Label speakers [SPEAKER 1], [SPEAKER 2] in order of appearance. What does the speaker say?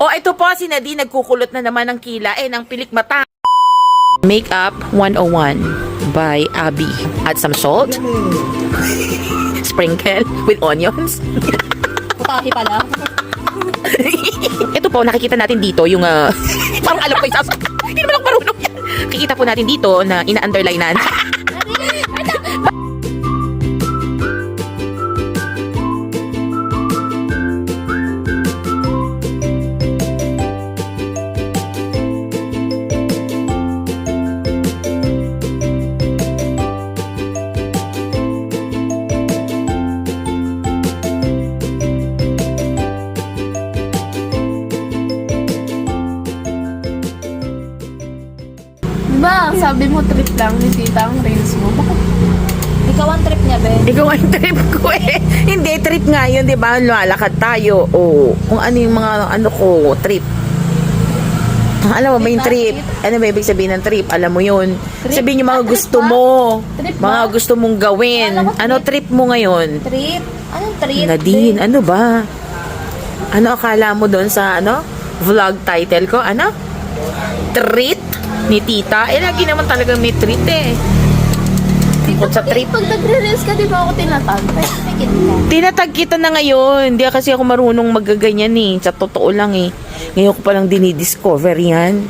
[SPEAKER 1] O, ito po, si Nadine nagkukulot na naman ng kila, ng pilik mata. Makeup 101 by Abby. Add some salt. Sprinkle with onions.
[SPEAKER 2] Putahe pala.
[SPEAKER 1] Ito po, nakikita natin dito yung, parang alam ko yung hindi naman ako marunong yan. Kikita po natin dito na ina-underlinean.
[SPEAKER 2] Diba, sabi mo trip lang ni tita ang reels mo. Bakit? Ikaw ang trip niya, be.
[SPEAKER 1] Ikaw ang trip ko Hindi, trip nga yun, di ba? Lalakad tayo. O, kung ano yung mga, trip. Alam mo ba yung trip? Ano ba ibig sabihin ng trip? Alam mo yun.
[SPEAKER 2] Trip?
[SPEAKER 1] Sabihin yung mga
[SPEAKER 2] Trip
[SPEAKER 1] gusto
[SPEAKER 2] ba?
[SPEAKER 1] mo.
[SPEAKER 2] Trip
[SPEAKER 1] Mga
[SPEAKER 2] ba?
[SPEAKER 1] gusto mong gawin.
[SPEAKER 2] Alam ko,
[SPEAKER 1] Ano trip mo ngayon?
[SPEAKER 2] Trip? Anong trip?
[SPEAKER 1] Nadine, ano ba? Ano akala mo doon sa, vlog title ko? Ano? Treat ni tita? Lagi naman talaga may treat Tungkol sa trip.
[SPEAKER 2] Pag nagre-reels ka, di ba ako tinatag? Pwede ka.
[SPEAKER 1] Tinatag kita na ngayon. Hindi kasi ako marunong magaganyan Sa totoo lang Ngayon ko palang dinidiscover yan.